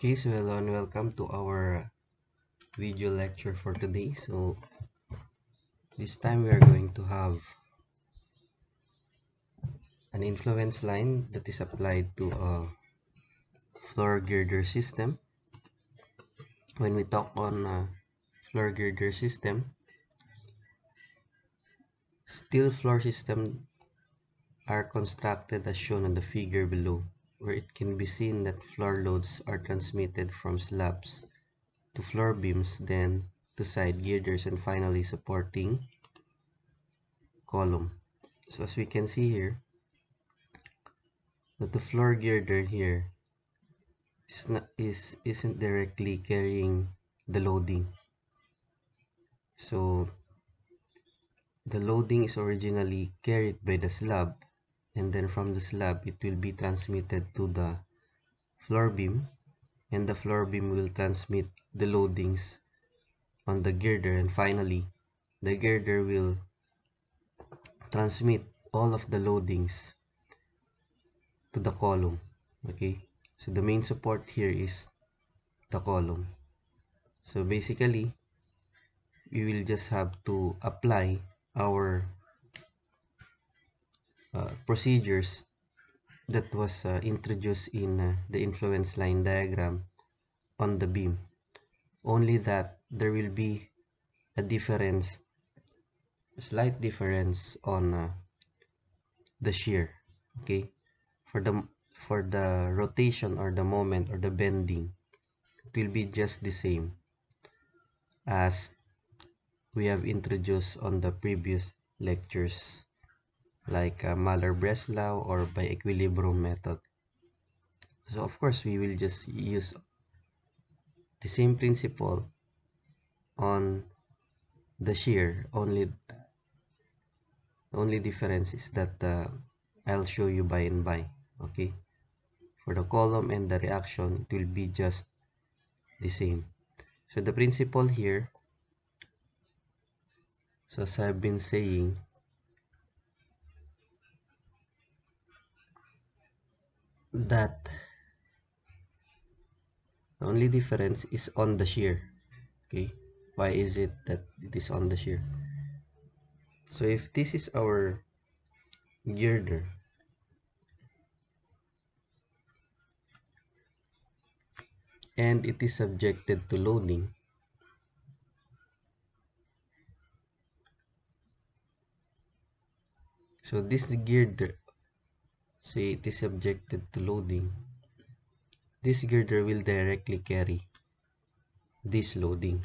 Okay, so hello and welcome to our video lecture for today. So this time we are going to have an influence line that is applied to a floor girder system. When we talk on floor girder system, steel floor systems are constructed as shown on the figure below, where it can be seen that floor loads are transmitted from slabs to floor beams, then to side girders, and finally supporting column. So as we can see here, that the floor girder here isn't directly carrying the loading. So the loading is originally carried by the slab, and then from the slab it will be transmitted to the floor beam, and the floor beam will transmit the loadings on the girder, and finally the girder will transmit all of the loadings to the column. Okay, so the main support here is the column. So basically we will just have to apply our procedures that was introduced in the influence line diagram on the beam, only that there will be a difference, slight difference on the shear. Okay, for the rotation or the moment or the bending, it will be just the same as we have introduced on the previous lectures, like Mahler-Breslau or by equilibrium method. So of course we will just use the same principle on the shear, only difference is that I'll show you by and by. Okay, for the column and the reaction, it will be just the same. So the principle here, so as I've been saying, that the only difference is on the shear. Okay, why is it that it is on the shear? So if this is our girder, and it is subjected to loading, so this girder, say it is subjected to loading, this girder will directly carry this loading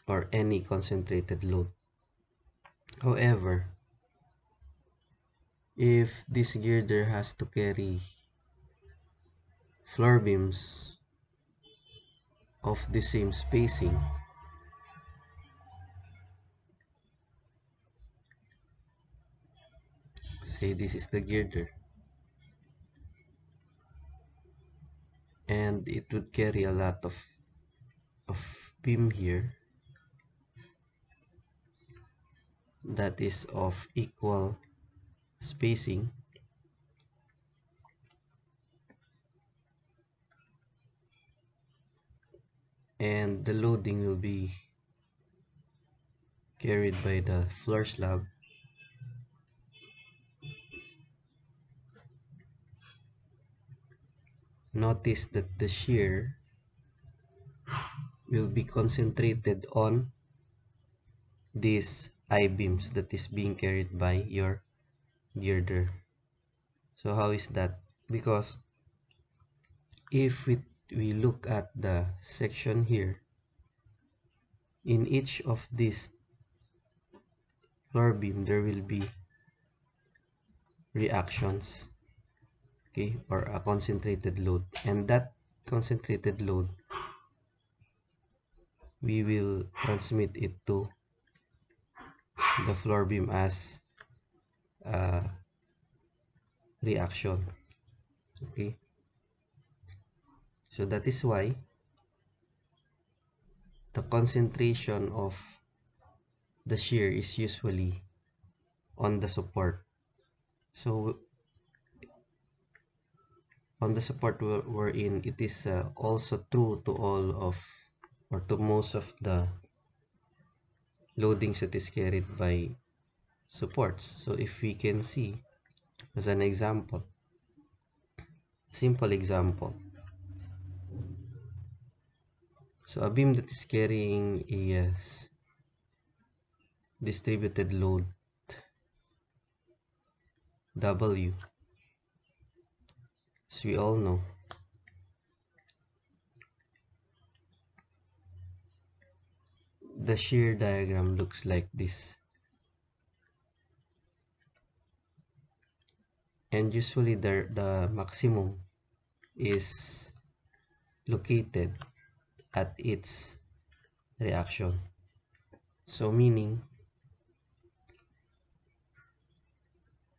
or any concentrated load. However, if this girder has to carry floor beams of the same spacing, say this is the girder, and it would carry a lot of beam here that is of equal spacing, and the loading will be carried by the floor slab. Notice that the shear will be concentrated on these I-beams that is being carried by your girder. So how is that? Because if we look at the section here, in each of these floor beam there will be reactions, okay, or a concentrated load, and that concentrated load we will transmit it to the floor beam as reaction. Okay, so that is why the concentration of the shear is usually on the support. So on the support we're in, it is also true to all of, or to most of the loadings that is carried by supports. So if we can see as an example, simple example, so a beam that is carrying a distributed load W, as we all know, the shear diagram looks like this. And usually the maximum is located at its reaction. So meaning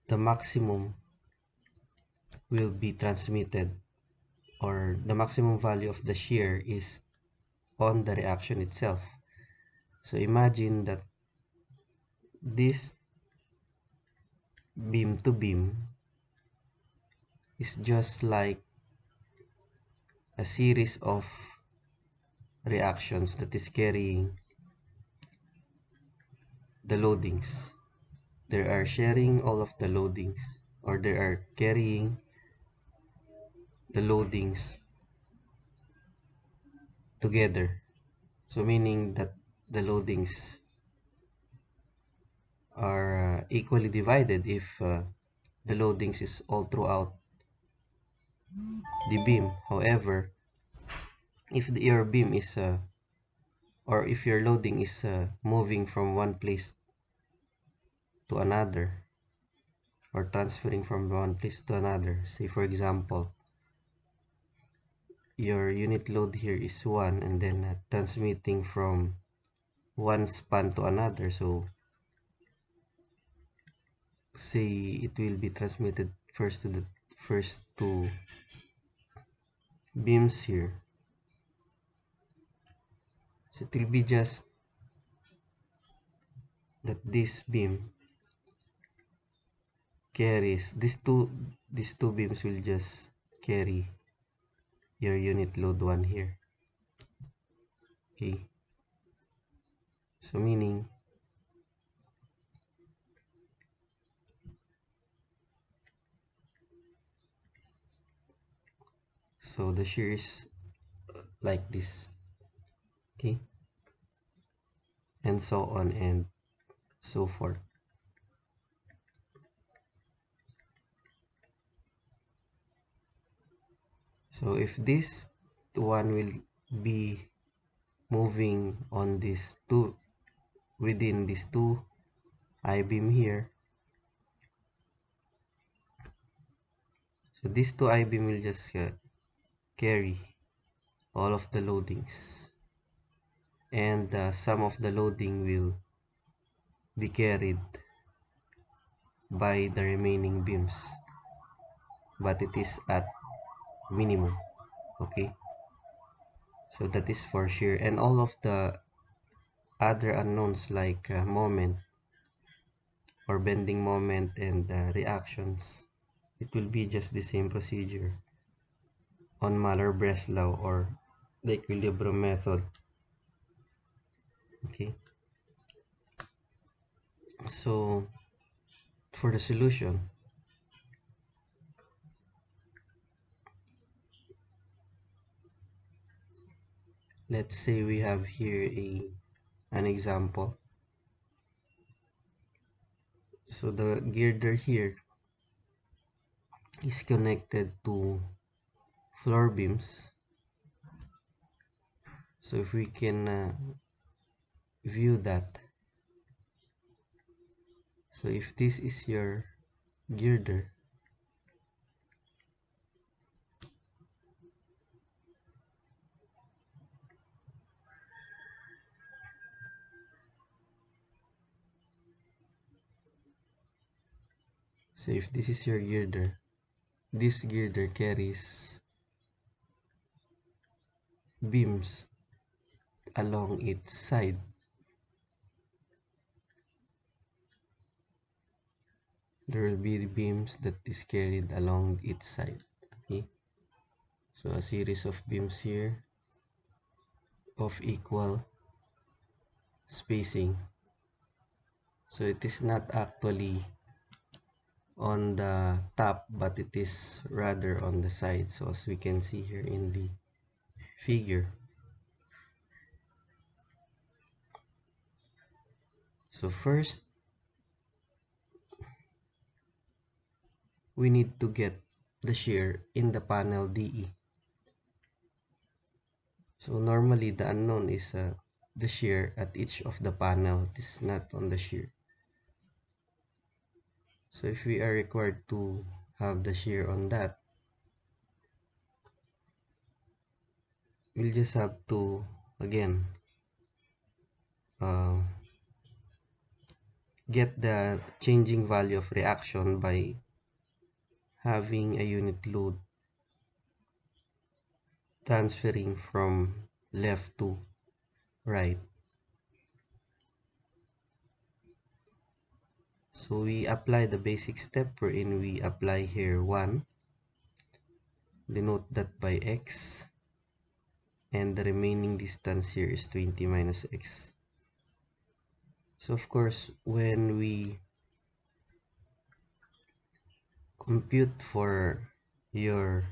the maximum will be transmitted, or the maximum value of the shear is on the reaction itself. So imagine that this beam to beam is just like a series of reactions that is carrying the loadings. They are sharing all of the loadings, or they are carrying the loadings together. So meaning that the loadings are equally divided if the loadings is all throughout the beam. However, if your beam is or if your loading is moving from one place to another, or transferring from one place to another, say for example your unit load here is 1, and then transmitting from one span to another, so say it will be transmitted first to the first two beams here. So it will be just that this beam carries these two beams will just carry your unit load 1 here. Okay, so meaning so the shear is like this. Okay, and so on and so forth. So if this one will be moving on this two, within these two I-beam here, so these two I-beam will just carry all of the loadings, and some of the loading will be carried by the remaining beams, but it is at minimum. Okay, so that is for shear, and all of the other unknowns like moment or bending moment and reactions, it will be just the same procedure on Mahler-Breslau or the equilibrium method. Okay, so for the solution, let's say we have here an example. So the girder here is connected to floor beams. So if we can view that, so if this is your girder, so if this is your girder, this girder carries beams along its side. There will be the beams that is carried along its side. Okay, So a series of beams here of equal spacing. So it is not actually on the top, but it is rather on the side. So as we can see here in the figure. So first, we need to get the shear in the panel DE. So normally the unknown is the shear at each of the panel. It is not on the shear. So if we are required to have the shear on that, we'll just have to again uh, get the changing value of reaction by having a unit load transferring from left to right. So we apply the basic step wherein we apply here 1, denote that by x, and the remaining distance here is 20 minus x. So of course, when we compute for your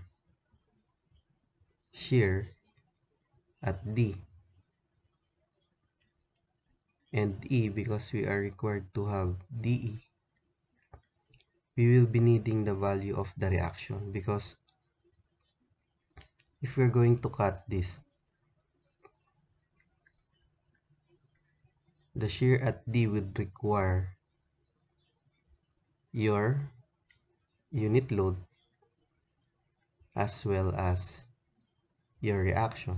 shear at D and E, because we are required to have DE, we will be needing the value of the reaction, because if we're going to cut this, the shear at D would require your unit load as well as your reaction.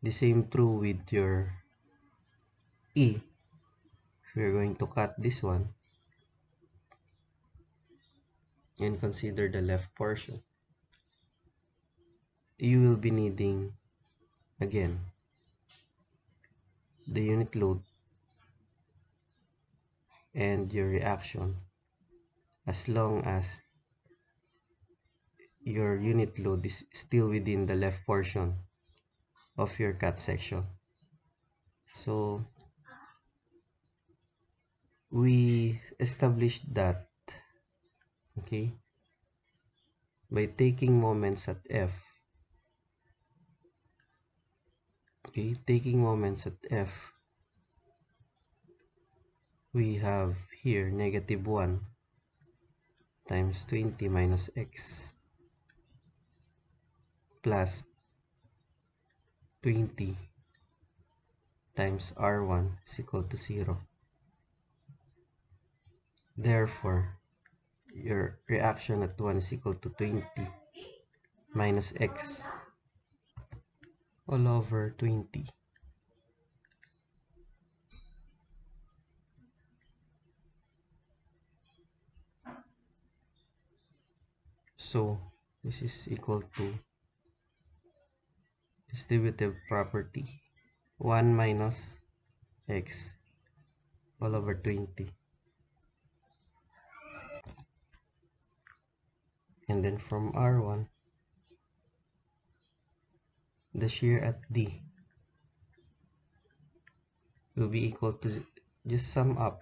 The same true with your E. If we're going to cut this one and consider the left portion, you will be needing again the unit load and your reaction, as long as your unit load is still within the left portion of your cut section. So we established that, okay, by taking moments at F. Okay, taking moments at F, we have here negative 1 times 20 minus x plus 20 times R1 is equal to 0. Therefore, your reaction at 1 is equal to 20 minus x all over 20. So this is equal to distributive property 1 minus x all over 20. And then from R1, the shear at D will be equal to, just sum up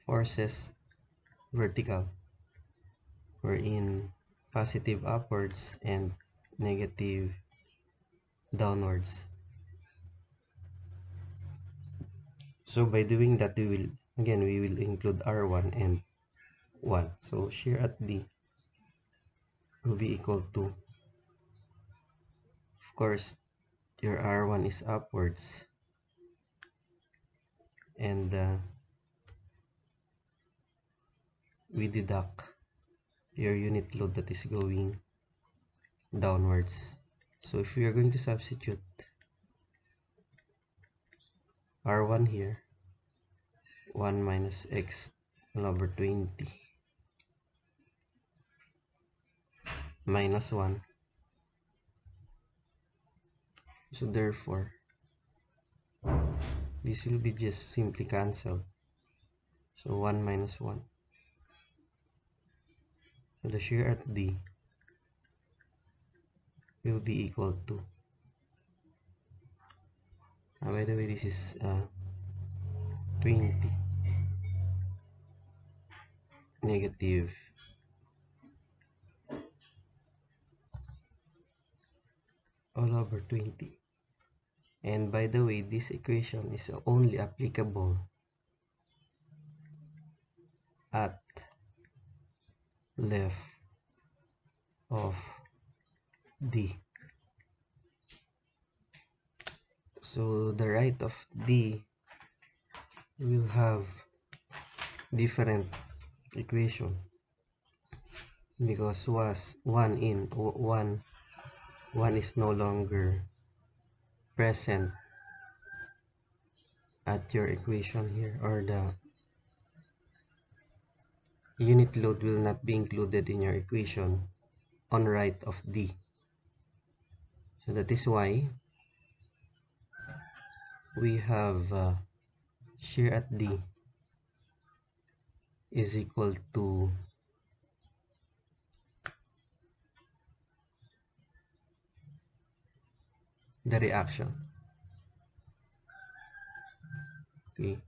forces vertical, wherein positive upwards and negative downwards. So by doing that, we will include R1 and 1. So shear at D will be equal to, of course, your R1 is upwards, and we deduct your unit load that is going downwards. So if we are going to substitute R1 here, 1 minus x all over 20 minus 1. So therefore, this will be just simply cancelled. So 1 minus 1. So the shear at D will be equal to, by the way, this is 20 negative all over 20. And by the way, this equation is only applicable at left of D. So the right of D will have different equation because one is no longer present at your equation here, or the unit load will not be included in your equation on right of D. So that is why we have shear at D is equal to the reaction. Okay.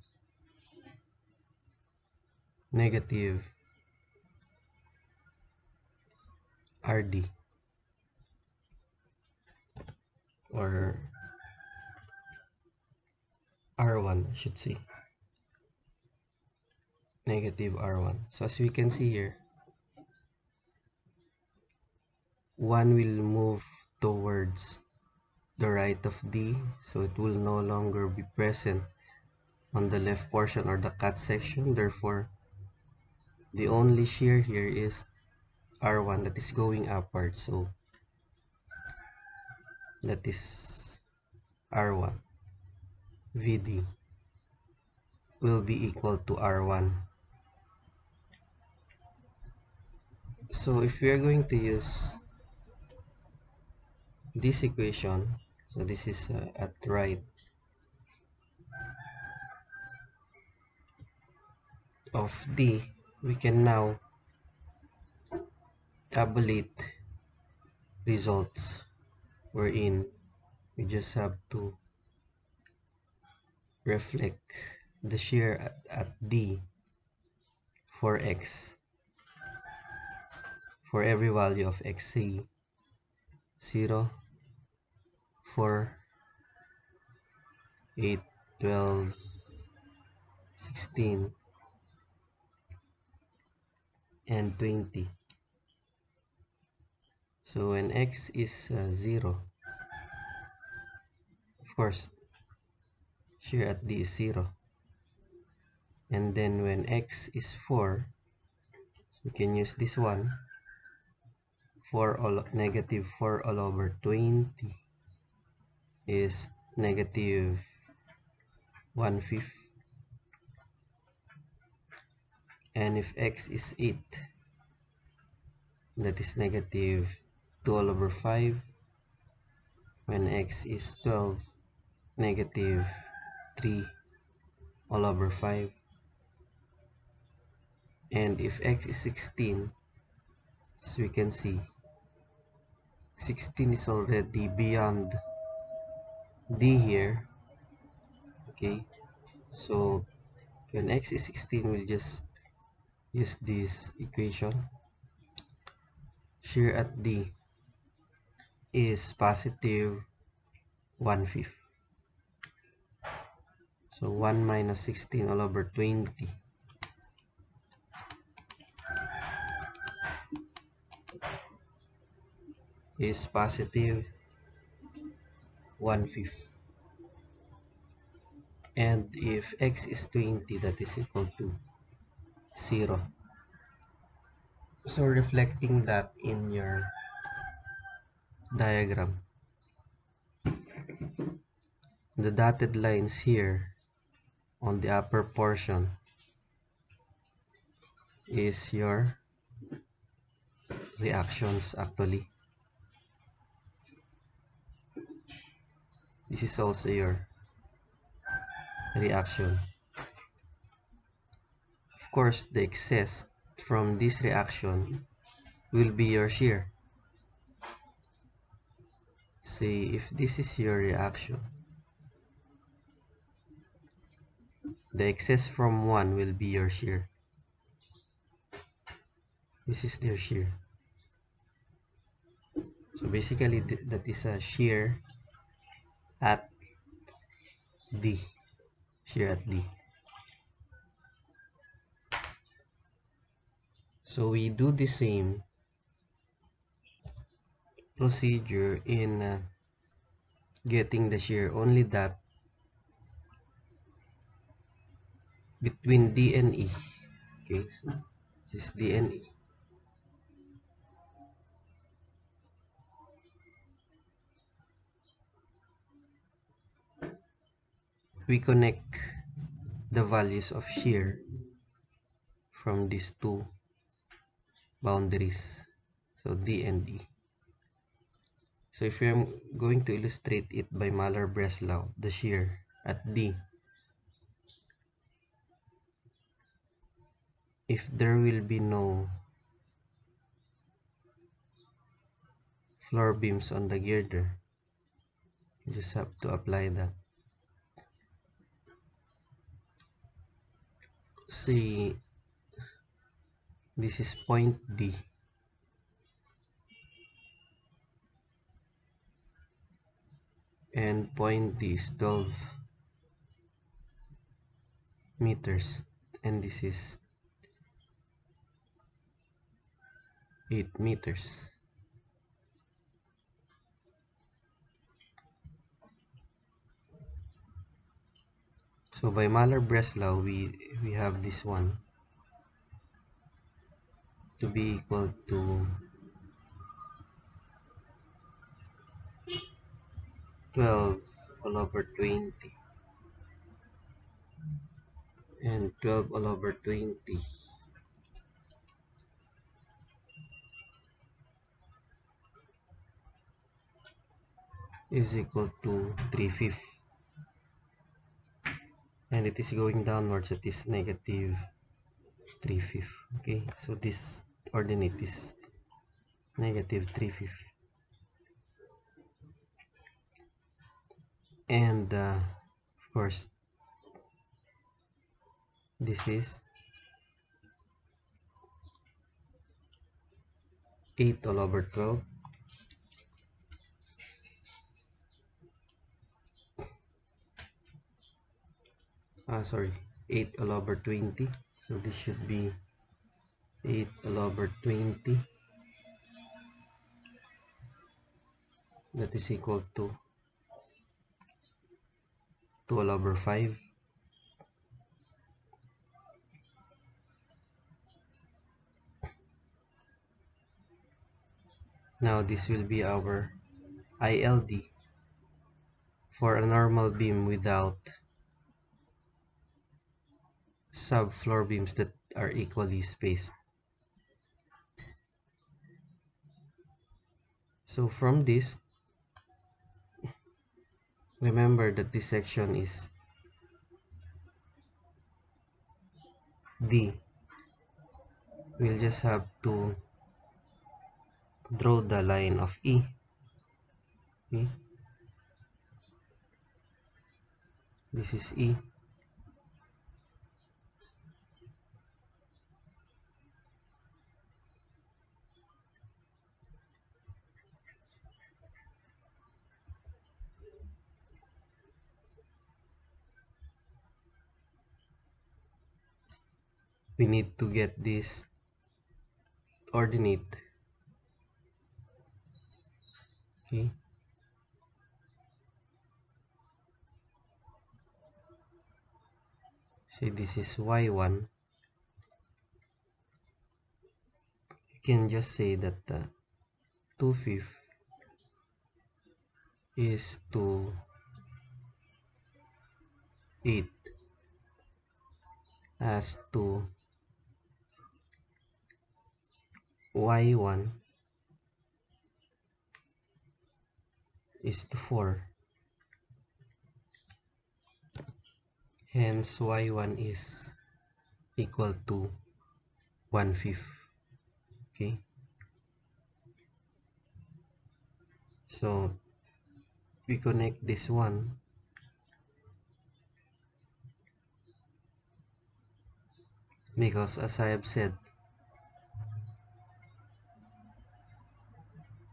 Negative RD, or R1, I should say. Negative R1. So as we can see here, 1 will move towards the right of D, so it will no longer be present on the left portion or the cut section. Therefore, the only shear here is R1 that is going upward. So that is R1. VD will be equal to R1. So if we are going to use this equation, so this is at right of D, we can now tabulate results wherein we just have to reflect the shear at D for X, for every value of X, say 0, 4, 8, 12, 16, and 20. So when X is 0, of course, shear at D is 0. And then when X is 4, so we can use this one, negative 4 all over 20 is negative 1/5. And if X is 8, that is negative 2 all over 5. When X is 12, negative 3 all over 5. And if X is 16, as we can see, 16 is already beyond D here. Okay, so when X is 16, we'll just use this equation. Shear at D is positive 1/5. So 1 minus 16 all over 20 is positive 1/5. And if X is 20, that is equal to 0. So reflecting that in your diagram, the dotted lines here on the upper portion is your reactions. Actually, this is also your reaction. Of course, the excess from this reaction will be your shear. say if this is your reaction, the excess from 1 will be your shear. This is their shear. So basically that is a shear at D. Shear at D. So we do the same procedure in getting the shear, only that between D and E. Okay, so this is D and E. We connect the values of shear from these two boundaries, so D and E. So if I'm going to illustrate it by Mahler-Breslau, the shear at D, if there will be no floor beams on the girder, you just have to apply that. See, this is point D. And point D is 12 meters, and this is 8 meters. So by Mahler-Breslau, we have this one to be equal to 12 all over 20, and 12 all over 20 is equal to 3/5, and it is going downwards, it is negative 3/5. Okay, so this ordinate is negative 3/5, and of course this is 8 all over 12, sorry, 8 all over 20, so this should be 8 all over 20, that is equal to 2 all over 5. Now this will be our ILD for a normal beam without subfloor beams that are equally spaced. So from this, remember that this section is D. We'll just have to draw the line of E. Okay, this is E. We need to get this ordinate. Okay, say this is Y1. You can just say that 2/5 is to 8 as to Y1 is to 4. Hence Y1 is equal to 1/5. Okay, so we connect this one, because as I have said,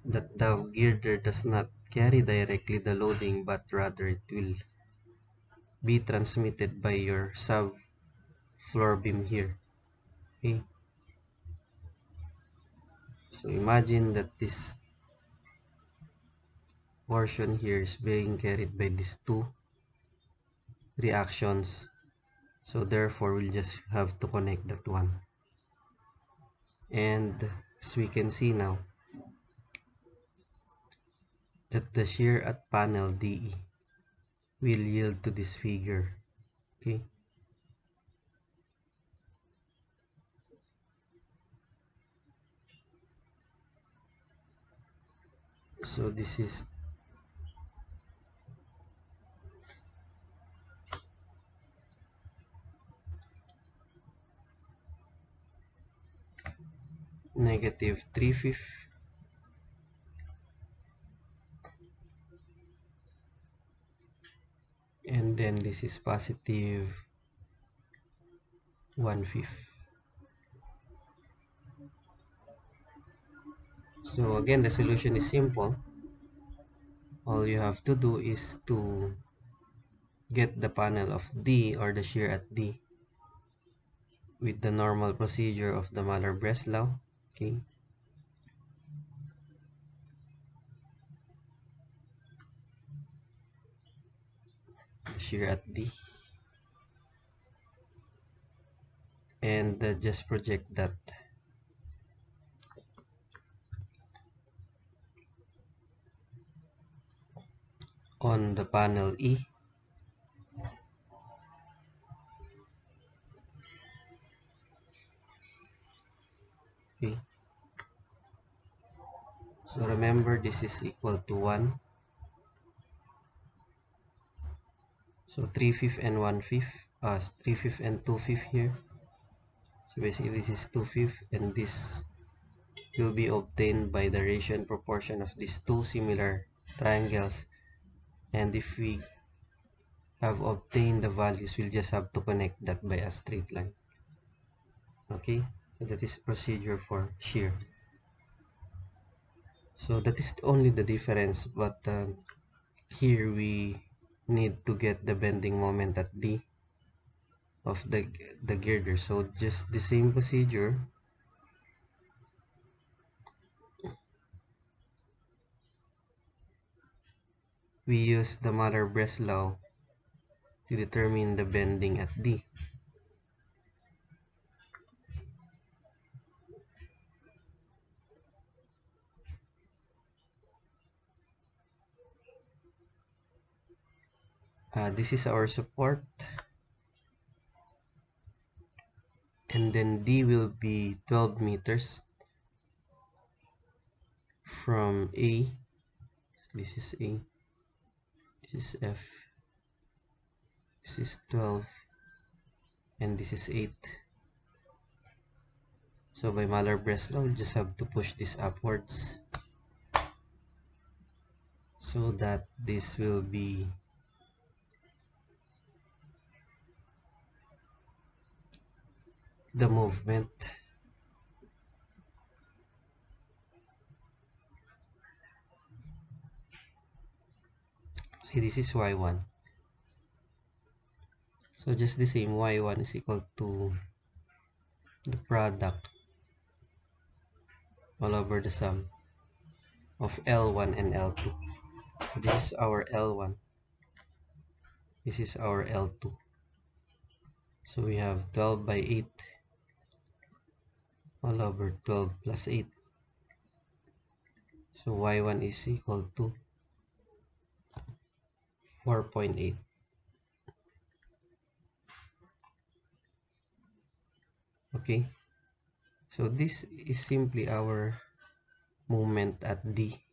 that the girder does not carry directly the loading, but rather it will be transmitted by your sub floor beam here. Okay, so imagine that this portion here is being carried by these two reactions, so therefore we'll just have to connect that one. And as we can see now, that the shear at panel DE will yield to this figure. Okay, so this is negative 3/5, and then this is positive 1/5. So again, the solution is simple. All you have to do is to get the panel of D, or the shear at D, with the normal procedure of the Mahler-Breslau. Okay, the shear at D, and just project that on the panel E. Okay, so remember this is equal to 1. So 3/5 and 1/5, 3/5 and 2/5 here. So basically this is 2/5, and this will be obtained by the ratio and proportion of these two similar triangles. And if we have obtained the values, we'll just have to connect that by a straight line. Okay, so that is procedure for shear. So that is only the difference, but here we need to get the bending moment at D of the girder. So just the same procedure. We use the Mahler-Breslau to determine the bending at D. This is our support, and then D will be 12 meters from A. This is A, this is F, this is 12, and this is 8. So by Mahler-Breslau, we just have to push this upwards so that this will be the movement. See, this is Y1. So just the same, Y1 is equal to the product all over the sum of L1 and L2. So this is our L1. This is our L2. So we have 12 by 8 all over 12 plus 8. So Y1 is equal to 4.8. Okay, so this is simply our moment at D.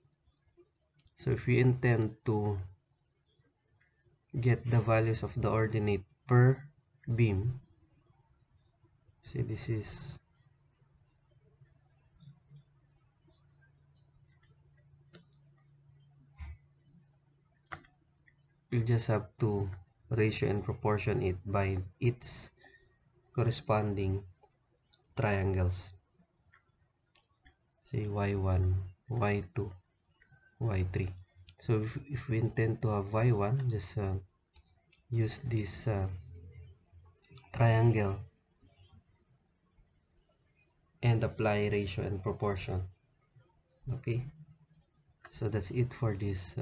So if we intend to get the values of the ordinate per beam, see, this is you just have to ratio and proportion it by its corresponding triangles. Say y1, y2, y3. So if we intend to have y1, just use this triangle and apply ratio and proportion. Okay, so that's it for this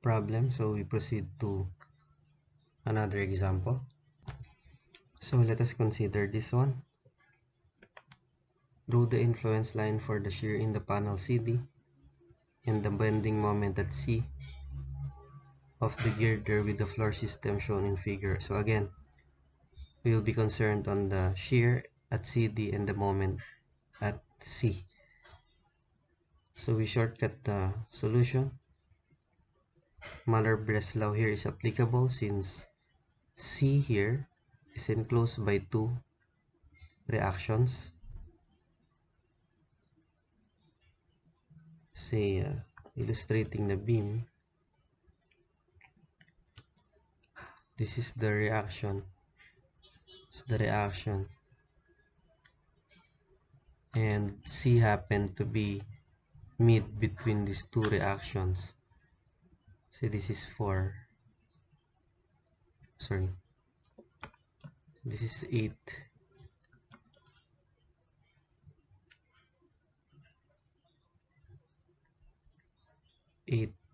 problem. So we proceed to another example. So let us consider this one. Draw the influence line for the shear in the panel CD and the bending moment at C of the girder with the floor system shown in figure. So again, we will be concerned on the shear at CD and the moment at C. So we shortcut the solution. Muller-Breslau here is applicable since C here is enclosed by two reactions. Say illustrating the beam, this is the reaction. So the reaction and C happened to be mid between these two reactions. So this is this is 8.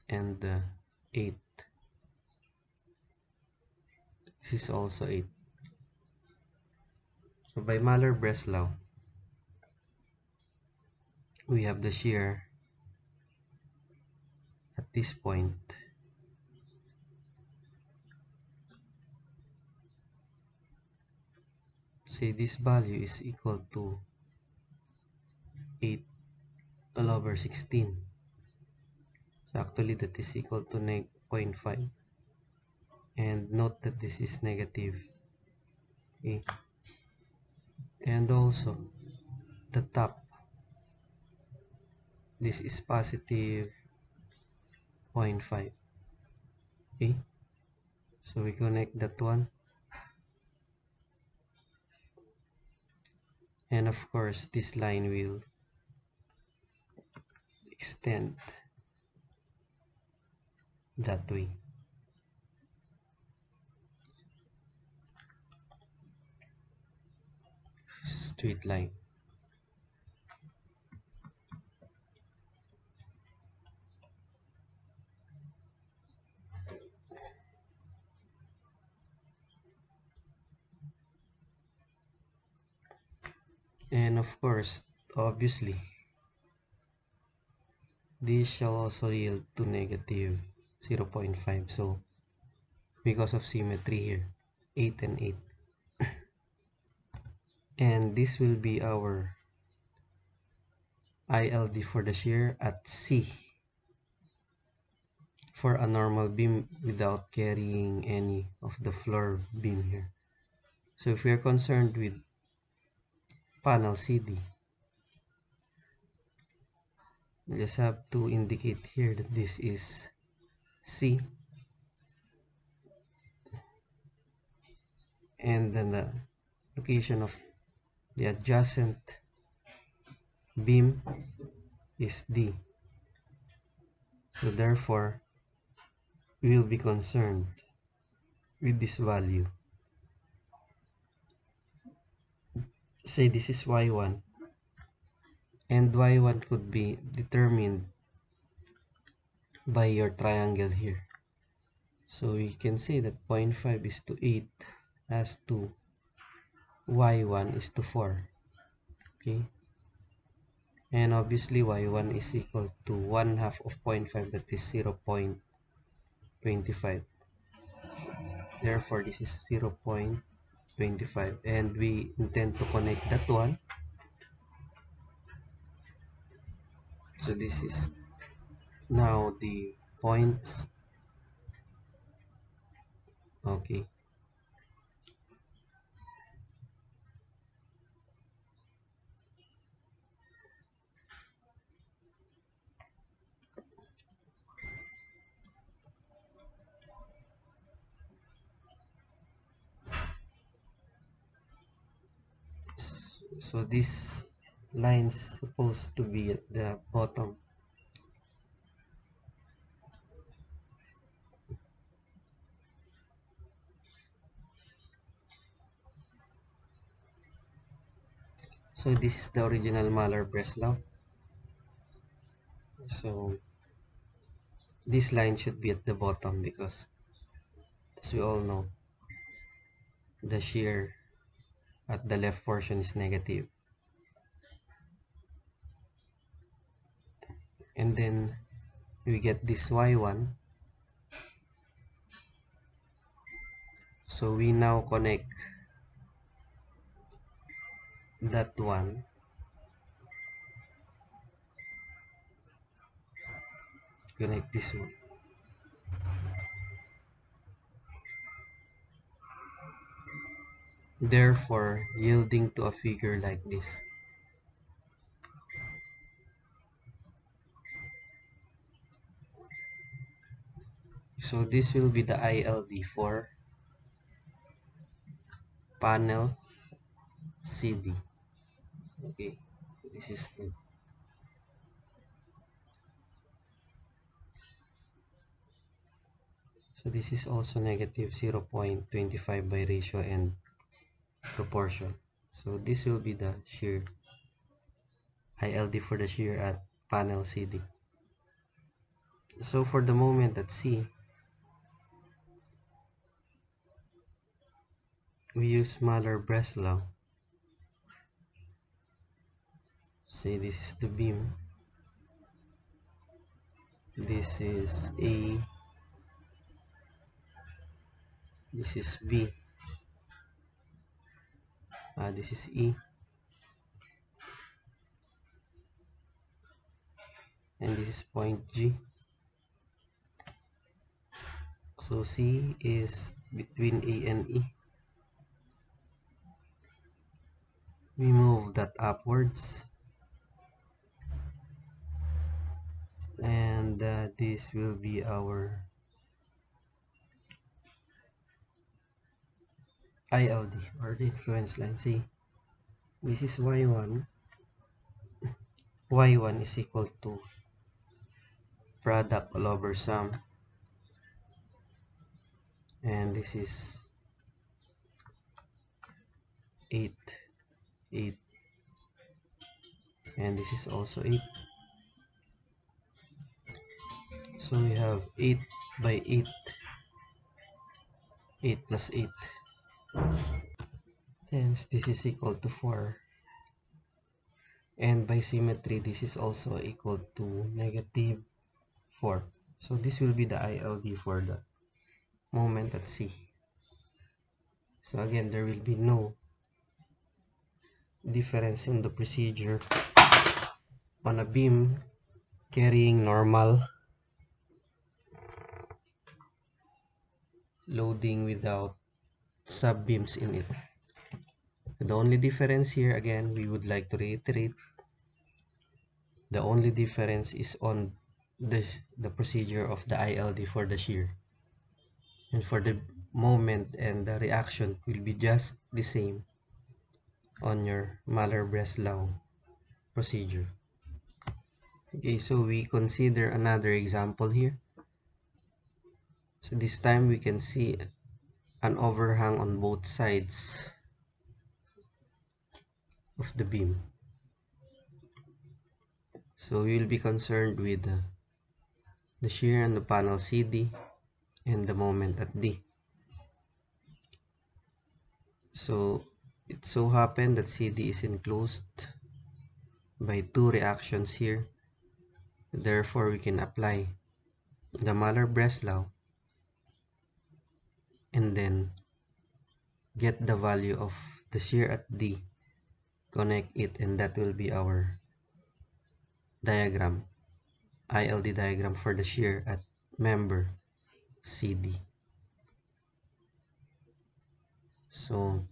And 8. This is also 8. So by Muller-Breslau, we have the shear at this point. Say this value is equal to 8 all over 16. So actually that is equal to 0.5. And note that this is negative. Okay. And also the top, this is positive 0.5. Okay. So we connect that one. And of course this line will extend that way. Straight line. And of course, obviously, this shall also yield to negative 0.5. So because of symmetry here, 8 and 8. And this will be our ILD for the shear at C for a normal beam without carrying any of the floor beam here. So if we are concerned with panel CD, we just have to indicate here that this is C, and then the location of the adjacent beam is D. So therefore, we will be concerned with this value. Say this is y1, and y1 could be determined by your triangle here. So we can say that 0.5 is to 8 as to y1 is to 4. Okay, and obviously y1 is equal to 1/2 of 0.5, that is 0.25. Therefore this is 0.25, and we intend to connect that one. So this is now the points. Okay, So this line's supposed to be at the bottom. So this is the original Mahler-Breslau. So this line should be at the bottom because, as we all know, the shear at the left portion is negative. And then we get this y1. So we now connect that one connect this one. Therefore, yielding to a figure like this. So this will be the ILD for panel CD. Okay, this is two. So this is also negative 0.25 by ratio and proportion. So this will be the shear ILD for the shear at panel CD. So for the moment at C, we use Mahler-Breslau. Say this is the beam. This is A. This is B. This is E. And this is point G. So C is between A and E. We move that upwards. And this will be our ILD or the influence line. See, this is Y1. Y1 is equal to product all over sum. And this is 8, 8. And this is also 8. So we have 8 by 8. 8 plus 8. Hence, this is equal to 4. And by symmetry, this is also equal to negative 4. So this will be the ILD for the moment at C. So again, there will be no difference in the procedure on a beam carrying normal loading without sub-beams in it. The only difference here, again, we would like to reiterate, the only difference is on the procedure of the ILD for the shear. And for the moment and the reaction will be just the same on your Mahler-Breslau procedure. Okay, so we consider another example here. So this time we can see an overhang on both sides of the beam. So we will be concerned with the shear on the panel CD and the moment at D. So it so happened that CD is enclosed by two reactions here. Therefore, we can apply the Mahler-Breslau and then get the value of the shear at D, connect it, and that will be our diagram, ILD diagram for the shear at member CD. So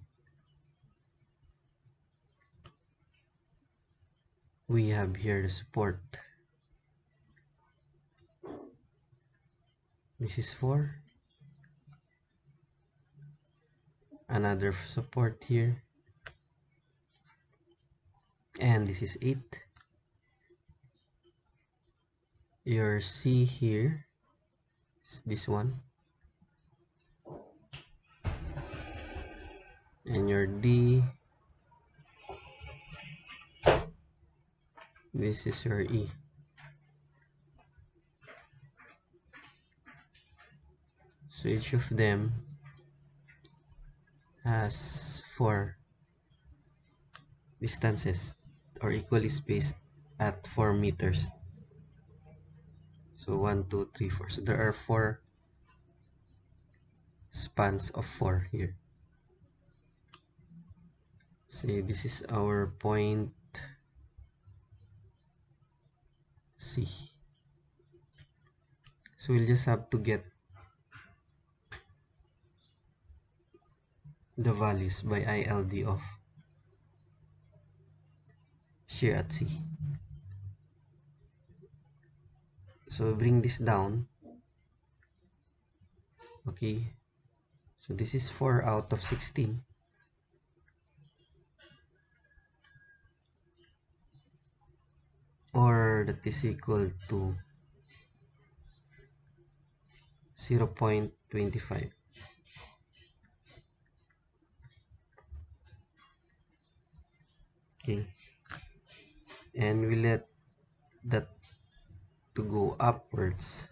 we have here the support. This is 4. Another support here. and this is 8. Your C here is this one, and your D, this is your E. So each of them has 4 distances or equally spaced at 4 meters. So 1, 2, 3, 4. So there are 4 spans of 4 here. Say this is our point C. So we'll just have to get the values by ILD of shear at C. So bring this down. Okay. So this is 4 out of 16. Or that is equal to 0.25. Okay. And we let that to go upwards.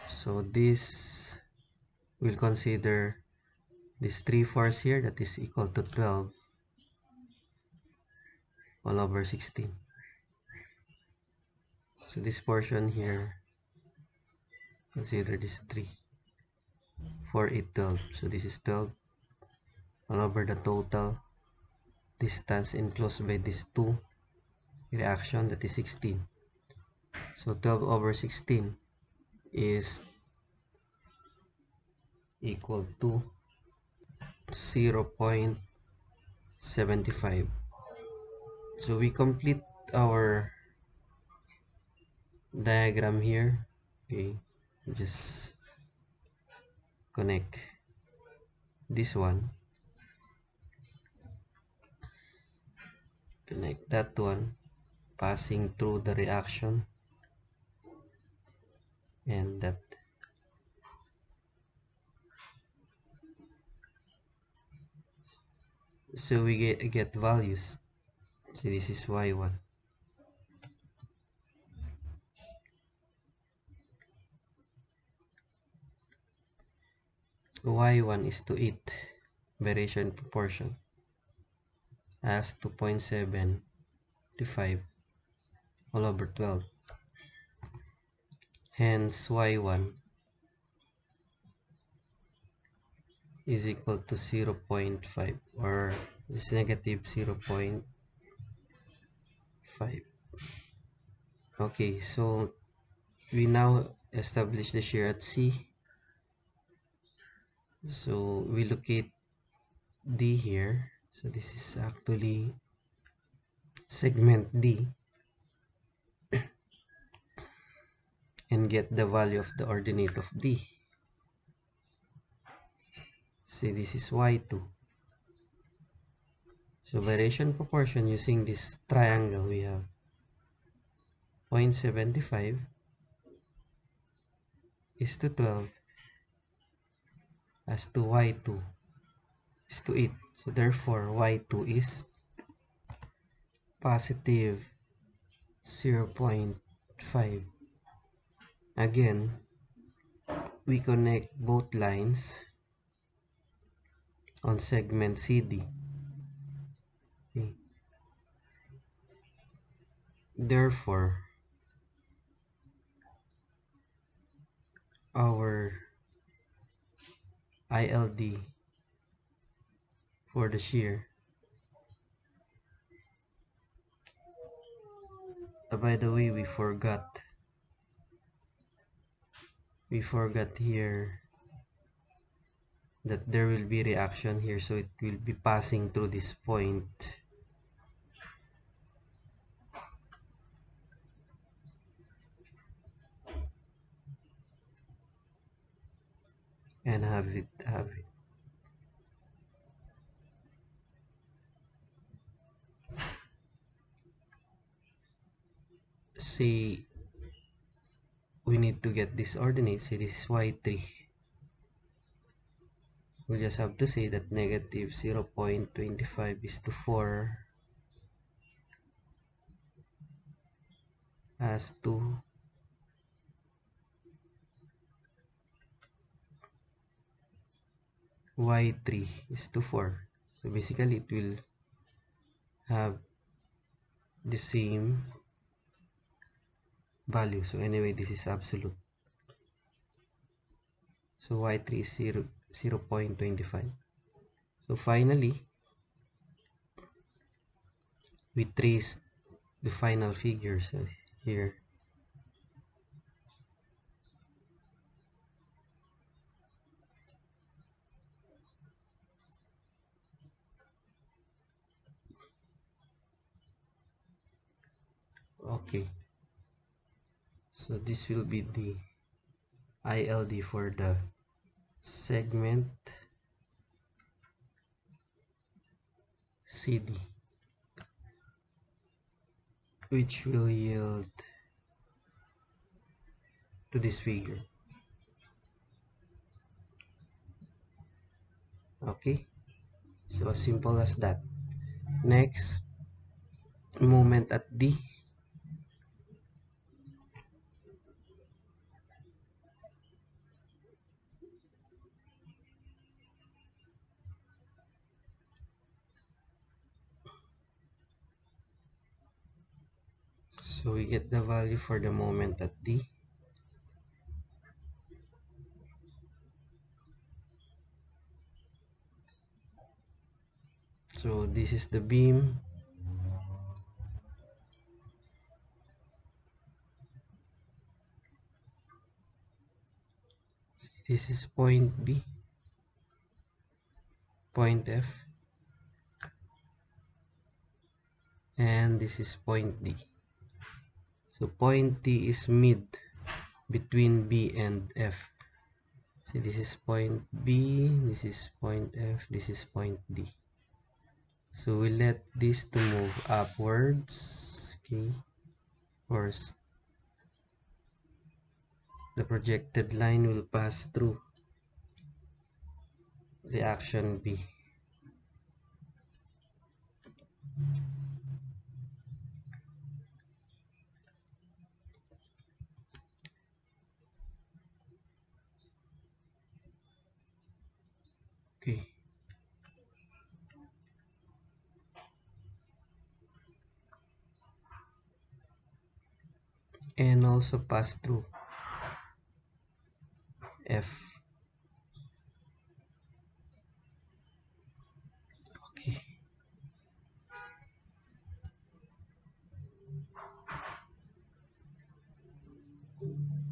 So this we'll consider this 3/4 here, that is equal to 12 all over 16. So this portion here, consider this 3, 4, 8, 12. So this is 12 all over the total distance enclosed by this 2 reaction, that is 16. So 12 over 16 is equal to 0.75. So we complete our diagram here. Okay, just connect this one, connect that one, passing through the reaction, and that. So we get values. So this is y1. Y1 is to 8 variation proportion as 2.75 all over 12. Hence y1 is equal to 0.5, or is negative 0.5. Okay, so we now establish the shear at C. So we locate D here. So this is actually segment D, and get the value of the ordinate of D. See, this is y2. So variation proportion using this triangle, we have 0.75 is to 12 as to y2 is to 8. So therefore y2 is positive 0.5. Again, we connect both lines on segment CD. Okay. Therefore, our ILD for the shear, by the way, we forgot here that there will be reaction here, so it will be passing through this point. have it. Say we need to get this ordinate. Say this is y3. We'll just have to say that negative 0.25 is to 4 as to y3 is to 4. So basically it will have the same value. So anyway, this is absolute. So y3 is 0.25. So finally, we trace the final figures here. Okay, so this will be the ILD for the segment CD, which will yield to this figure. Okay, so as simple as that. Next, moment at D. So we get the value for the moment at D. So this is the beam. This is point B, point F, and this is point D. So point D is mid between B and F. See, this is point B, this is point F, this is point D. So we let this to move upwards. Okay, first the projected line will pass through reaction B. Okay, and also pass through F. Okay,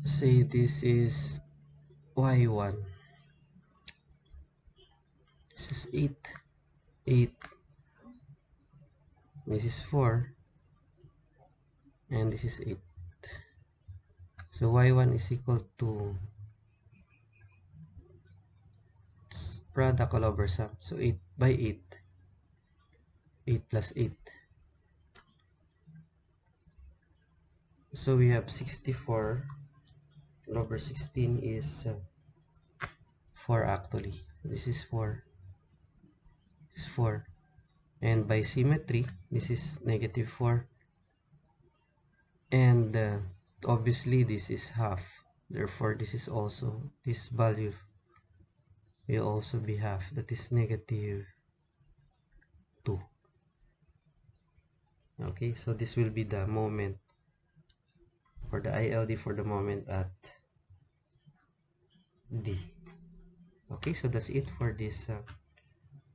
say this is Y1. This is 8. This is 4. And this is 8. So Y1 is equal to product all over sum. So 8 by 8. 8 plus 8. So we have 64 all over 16 is 4 actually. This is 4. This is 4. And by symmetry, this is negative 4. And obviously this is half. Therefore, this is also, this value will also be half. That is negative 2. Okay, so this will be the moment for the ILD for the moment at D. Okay, so that's it for this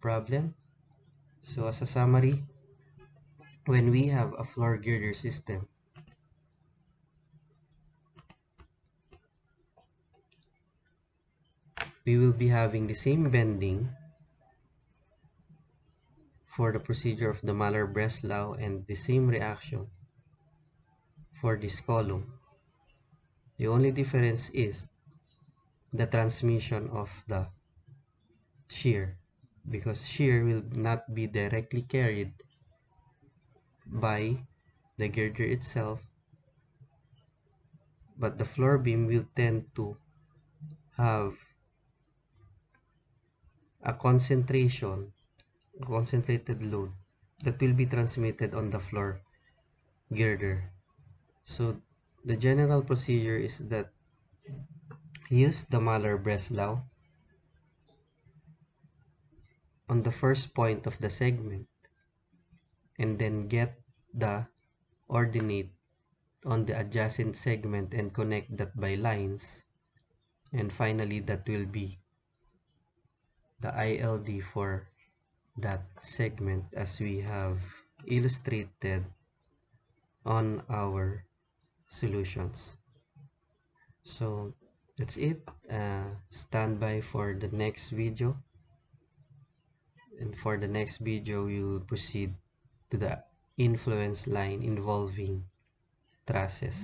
problem. So as a summary, when we have a floor girder system, we will be having the same bending for the procedure of the Mahler-Breslau and the same reaction for this column. The only difference is the transmission of the shear, because shear will not be directly carried by the girder itself, but the floor beam will tend to have a concentrated load that will be transmitted on the floor girder. So the general procedure is that use the Mahler-Breslau on the first point of the segment, and then get the ordinate on the adjacent segment and connect that by lines, and finally that will be the ILD for that segment as we have illustrated on our solutions. So that's it. Stand by for the next video, and for the next video we will proceed to the influence line involving trusses.